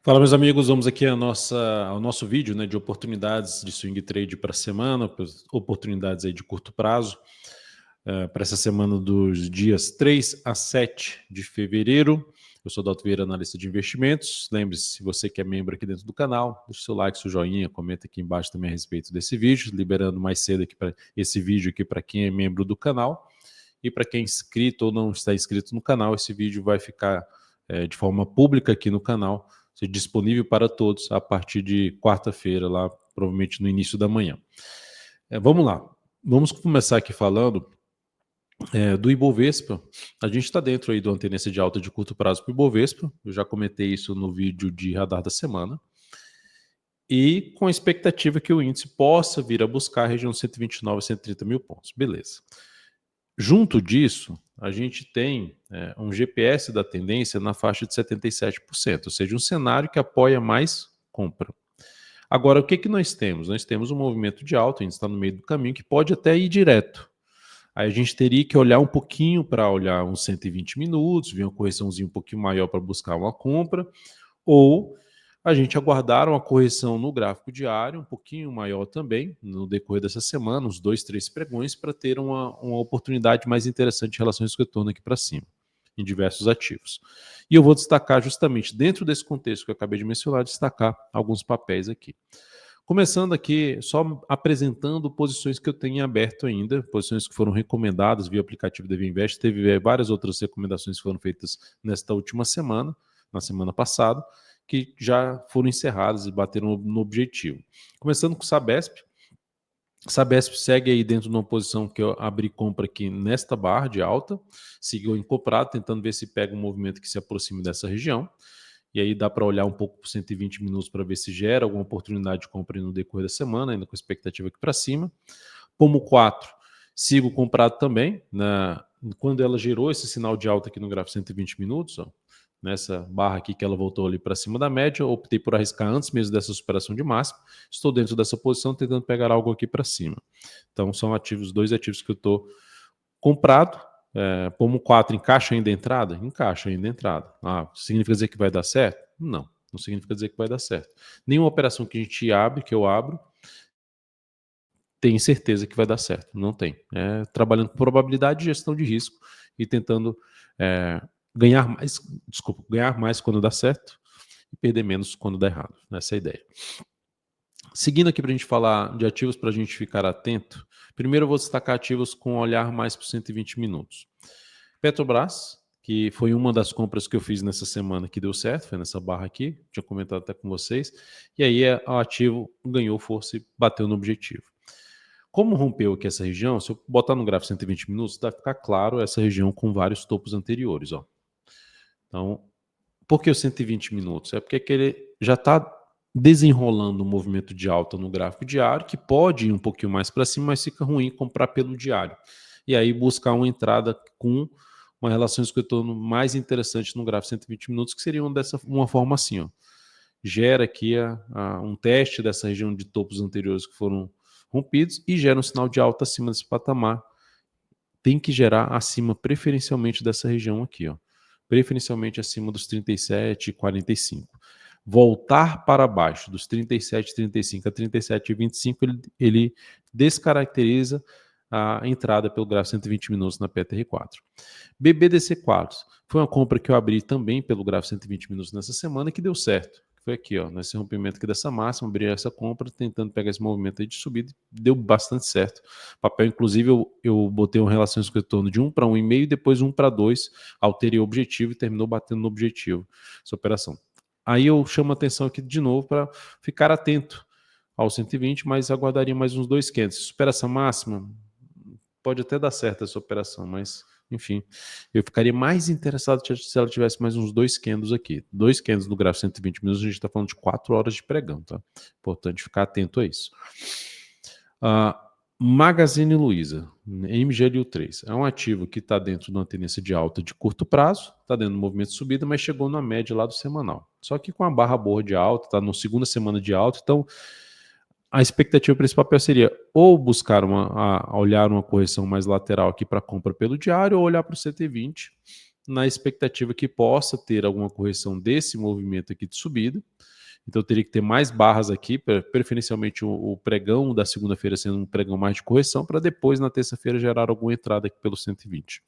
Fala, meus amigos, vamos aqui ao nosso vídeo, né, de oportunidades de swing trade para a semana, oportunidades aí de curto prazo, para essa semana dos dias 3 a 7 de fevereiro. Eu sou o Dalton Vieira, analista de investimentos. Lembre-se, se você que é membro aqui dentro do canal, deixa o seu like, seu joinha, comenta aqui embaixo também a respeito desse vídeo, liberando mais cedo aqui para esse vídeo aqui para quem é membro do canal. E para quem é inscrito ou não está inscrito no canal, esse vídeo vai ficar de forma pública aqui no canal, ser disponível para todos a partir de quarta-feira, lá provavelmente no início da manhã. Vamos lá, vamos começar aqui falando do Ibovespa. A gente está dentro aí de uma tendência de alta de curto prazo para o Ibovespa, eu já comentei isso no vídeo de radar da semana, e com a expectativa que o índice possa vir a buscar a região 129 a 130 mil pontos. Beleza. Junto disso, a gente tem um GPS da tendência na faixa de 77%, ou seja, um cenário que apoia mais compra. Agora, o que nós temos? Nós temos um movimento de alta, a gente está no meio do caminho, que pode até ir direto. Aí a gente teria que olhar um pouquinho para olhar uns 120 minutos, ver uma correçãozinha um pouquinho maior para buscar uma compra, ou a gente aguardar uma correção no gráfico diário, um pouquinho maior também, no decorrer dessa semana, uns 2, 3 pregões, para ter uma oportunidade mais interessante em relação a esse retorno aqui para cima, em diversos ativos. E eu vou destacar justamente, dentro desse contexto que eu acabei de mencionar, destacar alguns papéis aqui. Começando aqui, só apresentando posições que eu tenho em aberto ainda, posições que foram recomendadas via aplicativo da Invest. Teve várias outras recomendações que foram feitas nesta última semana, na semana passada, que já foram encerradas e bateram no objetivo. Começando com o Sabesp. Sabesp segue aí dentro de uma posição que eu abri compra aqui nesta barra de alta, seguiu em comprado, tentando ver se pega um movimento que se aproxime dessa região. E aí dá para olhar um pouco por 120 minutos para ver se gera alguma oportunidade de compra no decorrer da semana, ainda com expectativa aqui para cima. Pomo 4, sigo comprado também. Quando ela gerou esse sinal de alta aqui no gráfico 120 minutos, ó, nessa barra aqui que ela voltou ali para cima da média, optei por arriscar antes mesmo dessa superação de máximo. Estou dentro dessa posição tentando pegar algo aqui para cima. Então são dois ativos que eu estou comprado. Pomo 4 encaixa ainda a entrada? Encaixa ainda a entrada. Significa dizer que vai dar certo? Não significa dizer que vai dar certo. Nenhuma operação que a gente abre, que eu abro, tem certeza que vai dar certo. Não tem. Trabalhando com probabilidade, gestão de risco e tentando ganhar mais quando dá certo e perder menos quando dá errado. Essa é a ideia. Seguindo aqui para a gente falar de ativos para a gente ficar atento, primeiro eu vou destacar ativos com olhar mais para 120 minutos. Petrobras, que foi uma das compras que eu fiz nessa semana que deu certo, foi nessa barra aqui, tinha comentado até com vocês, e aí o ativo ganhou força e bateu no objetivo. Como rompeu aqui essa região, se eu botar no gráfico 120 minutos, vai ficar claro essa região com vários topos anteriores. Ó. Então, por que os 120 minutos? É porque ele já está desenrolando um movimento de alta no gráfico diário, que pode ir um pouquinho mais para cima, mas fica ruim comprar pelo diário. E aí buscar uma entrada com uma relação de retorno mais interessante no gráfico 120 minutos, que seria uma forma assim. Ó. Gera aqui um teste dessa região de topos anteriores que foram rompidos e gera um sinal de alta acima desse patamar. Tem que gerar acima, preferencialmente, dessa região aqui. Ó. Preferencialmente acima dos 37,45. Voltar para baixo dos 37,35 a 37,25, ele descaracteriza a entrada pelo gráfico 120 minutos na PTR4. BBDC4 foi uma compra que eu abri também pelo gráfico 120 minutos nessa semana que deu certo. Foi aqui, ó, nesse rompimento aqui dessa máxima, abri essa compra, tentando pegar esse movimento aí de subida, deu bastante certo. Papel, inclusive, eu botei uma relação de retorno de 1 para 1,5 e depois 1 para 2, alterei o objetivo e terminou batendo no objetivo, essa operação. Aí eu chamo a atenção aqui de novo para ficar atento ao 120, mas aguardaria mais uns 2 candles. Se supera essa máxima, pode até dar certo essa operação, mas enfim, eu ficaria mais interessado se ela tivesse mais uns 2 candles aqui. 2 candles no gráfico 120 minutos, a gente está falando de 4 horas de pregão, tá? Importante ficar atento a isso. Magazine Luiza, MGLU3, é um ativo que está dentro de uma tendência de alta de curto prazo, está dentro do movimento de subida, mas chegou na média lá do semanal. Só que com a barra boa de alta, está na segunda semana de alta, então a expectativa para esse papel seria ou buscar olhar uma correção mais lateral aqui para compra pelo diário ou olhar para o CT20 na expectativa que possa ter alguma correção desse movimento aqui de subida. Então teria que ter mais barras aqui, preferencialmente o pregão da segunda-feira sendo um pregão mais de correção, para depois na terça-feira gerar alguma entrada aqui pelo 120.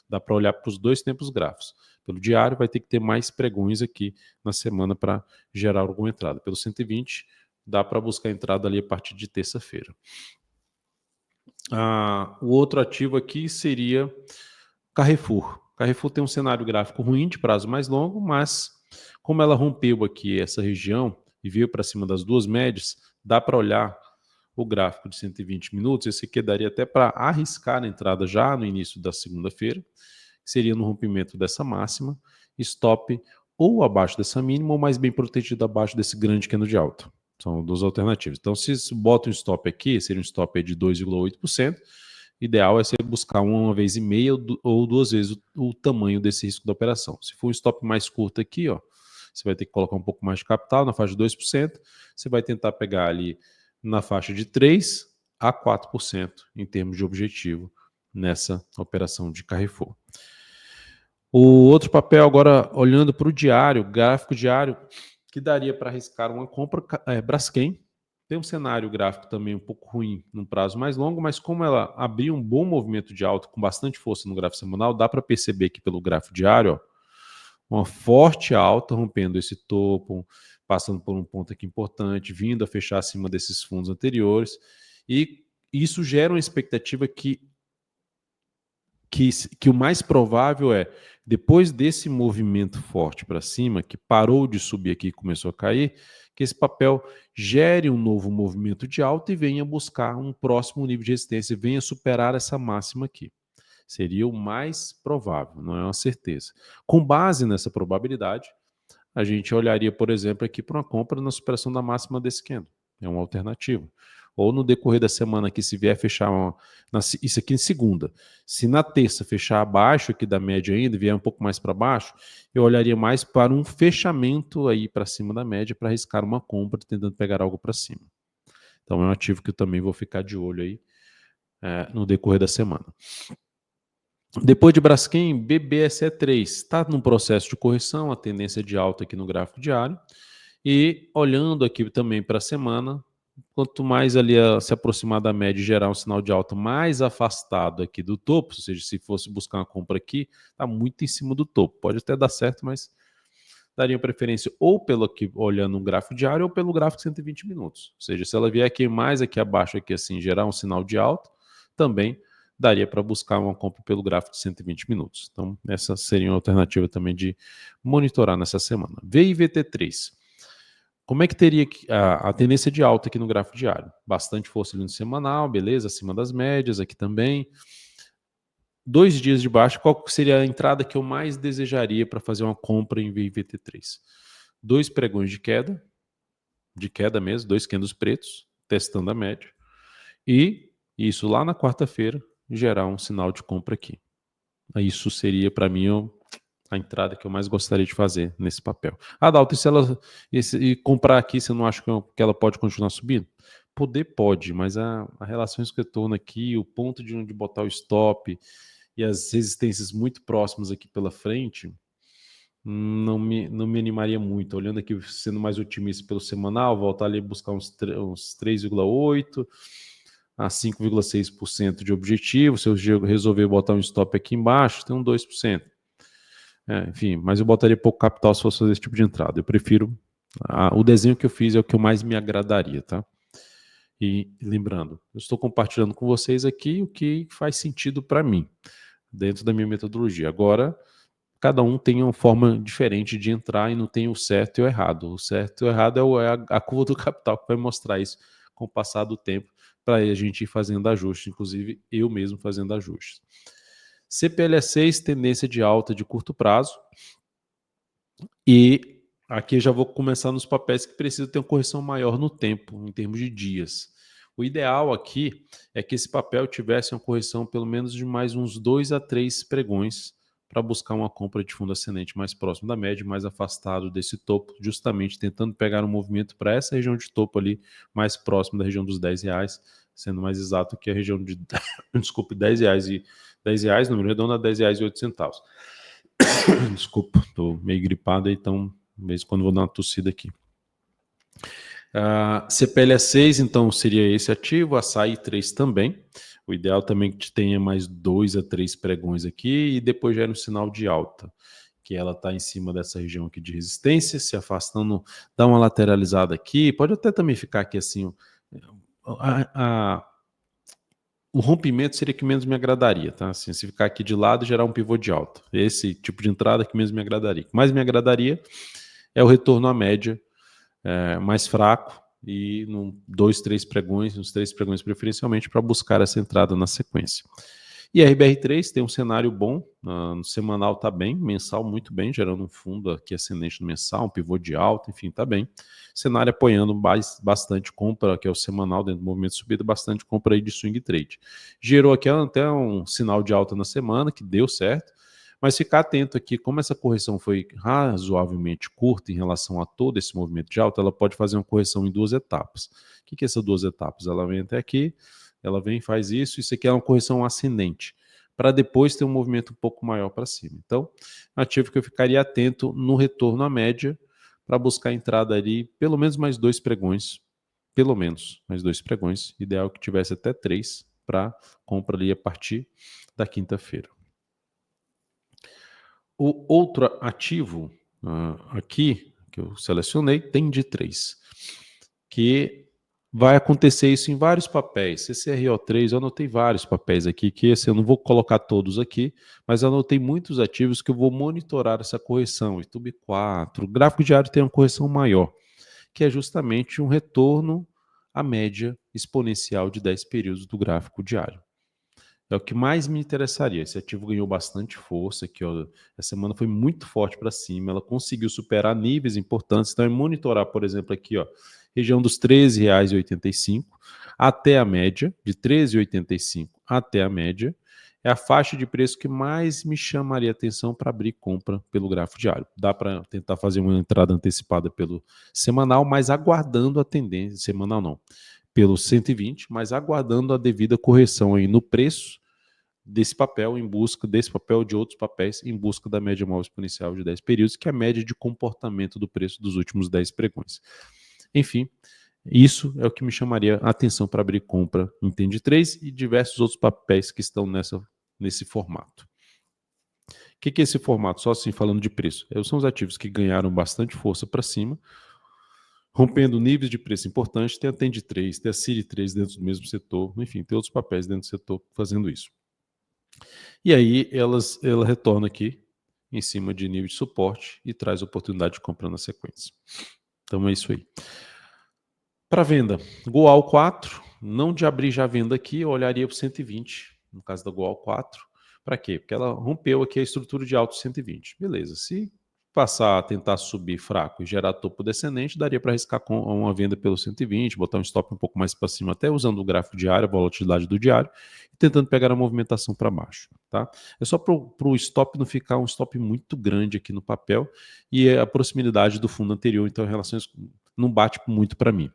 Dá para olhar para os dois tempos gráficos. Pelo diário vai ter que ter mais pregões aqui na semana para gerar alguma entrada. Pelo 120 dá para buscar entrada ali a partir de terça-feira. O outro ativo aqui seria Carrefour. Carrefour tem um cenário gráfico ruim de prazo mais longo, mas como ela rompeu aqui essa região e veio para cima das duas médias, dá para olhar o gráfico de 120 minutos. Esse aqui daria até para arriscar a entrada já no início da segunda-feira, seria no rompimento dessa máxima, stop ou abaixo dessa mínima ou mais bem protegido abaixo desse grande candle de alta. São duas alternativas. Então, se bota um stop aqui, seria um stop aí de 2,8%. Ideal é você buscar uma vez e meia ou duas vezes o tamanho desse risco da operação. Se for um stop mais curto aqui, ó, você vai ter que colocar um pouco mais de capital na faixa de 2%. Você vai tentar pegar ali na faixa de 3% a 4% em termos de objetivo nessa operação de Carrefour. O outro papel agora, olhando para o diário, gráfico diário, que daria para arriscar uma compra, Braskem. Tem um cenário gráfico também um pouco ruim num prazo mais longo, mas como ela abriu um bom movimento de alta com bastante força no gráfico semanal, dá para perceber aqui pelo gráfico diário, ó, uma forte alta rompendo esse topo, passando por um ponto aqui importante, vindo a fechar acima desses fundos anteriores, e isso gera uma expectativa que o mais provável é, depois desse movimento forte para cima, que parou de subir aqui e começou a cair, que esse papel gere um novo movimento de alta e venha buscar um próximo nível de resistência, venha superar essa máxima aqui. Seria o mais provável, não é uma certeza. Com base nessa probabilidade, a gente olharia, por exemplo, aqui para uma compra na superação da máxima desse candle. É uma alternativa. Ou no decorrer da semana aqui, se vier fechar isso aqui em segunda. Se na terça fechar abaixo aqui da média ainda, vier um pouco mais para baixo, eu olharia mais para um fechamento aí para cima da média para arriscar uma compra, tentando pegar algo para cima. Então é um ativo que eu também vou ficar de olho aí no decorrer da semana. Depois de Braskem, BBSE3 está num processo de correção, a tendência de alta aqui no gráfico diário. E olhando aqui também para a semana, quanto mais ali se aproximar da média e gerar um sinal de alta mais afastado aqui do topo, ou seja, se fosse buscar uma compra aqui, está muito em cima do topo. Pode até dar certo, mas daria preferência ou pelo aqui, olhando um gráfico diário ou pelo gráfico 120 minutos. Ou seja, se ela vier aqui mais aqui abaixo, aqui assim, gerar um sinal de alta, também daria para buscar uma compra pelo gráfico de 120 minutos. Então, essa seria uma alternativa também de monitorar nessa semana. VIVT3. Como é que teria a tendência de alta aqui no gráfico diário? Bastante força ali no semanal, beleza, acima das médias, aqui também. 2 dias de baixa, qual seria a entrada que eu mais desejaria para fazer uma compra em VIVT3? 2 pregões de queda mesmo, 2 candles pretos, testando a média. E isso lá na quarta-feira, gerar um sinal de compra aqui. Isso seria para mim a entrada que eu mais gostaria de fazer nesse papel. Adalto, e comprar aqui, você não acha que ela pode continuar subindo? Poder pode, mas a relação risk-retorno aqui, o ponto de onde botar o stop e as resistências muito próximas aqui pela frente, não me animaria muito. Olhando aqui, sendo mais otimista pelo semanal, voltar ali a buscar uns 3,8%, a 5,6% de objetivo. Se eu resolver botar um stop aqui embaixo, tem um 2%. Enfim, mas eu botaria pouco capital se fosse fazer esse tipo de entrada. Eu prefiro... o desenho que eu fiz é o que eu mais me agradaria, tá? E lembrando, eu estou compartilhando com vocês aqui o que faz sentido para mim, dentro da minha metodologia. Agora, cada um tem uma forma diferente de entrar e não tem o certo e o errado. O certo e o errado é a curva do capital que vai mostrar isso com o passar do tempo, para a gente ir fazendo ajustes, inclusive eu mesmo fazendo ajustes. CPLE6, tendência de alta de curto prazo. E aqui eu já vou começar nos papéis que precisam ter uma correção maior no tempo, em termos de dias. O ideal aqui é que esse papel tivesse uma correção pelo menos de mais uns 2 a 3 pregões para buscar uma compra de fundo ascendente mais próximo da média, mais afastado desse topo, justamente tentando pegar um movimento para essa região de topo ali, mais próximo da região dos R$10, sendo mais exato que a região de, desculpe, R$10 e R$10, número redondo, a R$10,08. Desculpa, estou meio gripado, então, de vez em quando vou dar uma tossida aqui. CPLA 6, então, seria esse ativo, açaí 3 também. O ideal também é que tenha mais 2 a 3 pregões aqui e depois gera um sinal de alta, que ela está em cima dessa região aqui de resistência, se afastando, dá uma lateralizada aqui, pode até também ficar aqui assim, o rompimento seria que menos me agradaria, tá? Assim, se ficar aqui de lado e gerar um pivô de alta. Esse tipo de entrada que menos me agradaria. O que mais me agradaria é o retorno à média mais fraco e uns 3 pregões preferencialmente para buscar essa entrada na sequência. E a RBR3 tem um cenário bom, no semanal está bem, mensal muito bem, gerando um fundo aqui ascendente no mensal, um pivô de alta, enfim, está bem. Cenário apoiando bastante compra, que é o semanal dentro do movimento de subida, bastante compra aí de swing trade. Gerou aqui até um sinal de alta na semana, que deu certo, mas ficar atento aqui, como essa correção foi razoavelmente curta em relação a todo esse movimento de alta, ela pode fazer uma correção em 2 etapas. O que é essas 2 etapas? Ela vem até aqui, ela vem e faz isso aqui é uma correção ascendente, para depois ter um movimento um pouco maior para cima. Então, ativo que eu ficaria atento no retorno à média, para buscar a entrada ali, pelo menos mais 2 pregões, ideal que tivesse até 3, para compra ali a partir da quinta-feira. O outro ativo aqui, que eu selecionei, tem de 3, que vai acontecer isso em vários papéis. CCRO3, eu anotei vários papéis aqui, que esse eu não vou colocar todos aqui, mas eu anotei muitos ativos que eu vou monitorar essa correção. YouTube 4, o gráfico diário tem uma correção maior, que é justamente um retorno à média exponencial de 10 períodos do gráfico diário. É o que mais me interessaria. Esse ativo ganhou bastante força aqui, ó. Essa semana foi muito forte para cima, ela conseguiu superar níveis importantes. Então, é monitorar, por exemplo, aqui, ó, região dos R$ 13,85 até a média, de R$ 13,85 até a média, é a faixa de preço que mais me chamaria atenção para abrir compra pelo gráfico diário. Dá para tentar fazer uma entrada antecipada pelo semanal, mas aguardando a tendência, semanal não, pelo 120, mas aguardando a devida correção aí no preço desse papel em busca desse papel de outros papéis em busca da média móvel exponencial de 10 períodos, que é a média de comportamento do preço dos últimos 10 pregões. Enfim, isso é o que me chamaria a atenção para abrir compra em Tend 3 e diversos outros papéis que estão nesse formato. O que é esse formato? Só assim falando de preço. São os ativos que ganharam bastante força para cima, rompendo níveis de preço importantes. Tem a Tend 3, tem a Ciri 3 dentro do mesmo setor, enfim, tem outros papéis dentro do setor fazendo isso. E aí ela retorna aqui em cima de nível de suporte e traz oportunidade de compra na sequência. Então é isso aí. Para venda, Goal 4, não de abrir já a venda aqui, eu olharia para o 120, no caso da Goal 4. Para quê? Porque ela rompeu aqui a estrutura de alto 120. Beleza, se passar a tentar subir fraco e gerar topo descendente, daria para arriscar com uma venda pelo 120, botar um stop um pouco mais para cima, até usando o gráfico diário, a volatilidade do diário, e tentando pegar a movimentação para baixo. Tá? É só para o stop não ficar um stop muito grande aqui no papel e a proximidade do fundo anterior, então, em relação a isso, não bate muito para mim.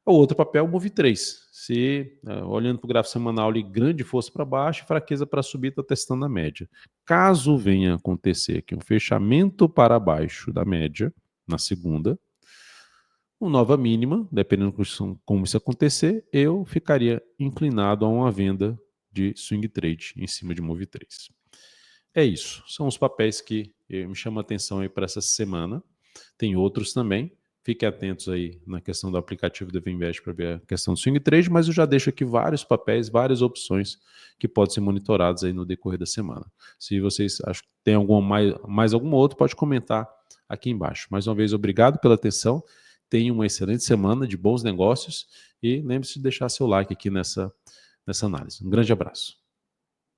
O outro papel é o Move 3. Se, olhando para o gráfico semanal, ali, grande força para baixo e fraqueza para subir, está testando a média. Caso venha acontecer aqui um fechamento para baixo da média, na segunda, uma nova mínima, dependendo de como isso acontecer, eu ficaria inclinado a uma venda de swing trade em cima de Move 3. É isso. São os papéis que me chamam a atenção para essa semana. Tem outros também. Fiquem atentos aí na questão do aplicativo do Invest para ver a questão do swing trade, mas eu já deixo aqui vários papéis, várias opções que podem ser monitoradas aí no decorrer da semana. Se vocês acham que tem mais algum outro, pode comentar aqui embaixo. Mais uma vez, obrigado pela atenção. Tenha uma excelente semana de bons negócios e lembre-se de deixar seu like aqui nessa análise. Um grande abraço.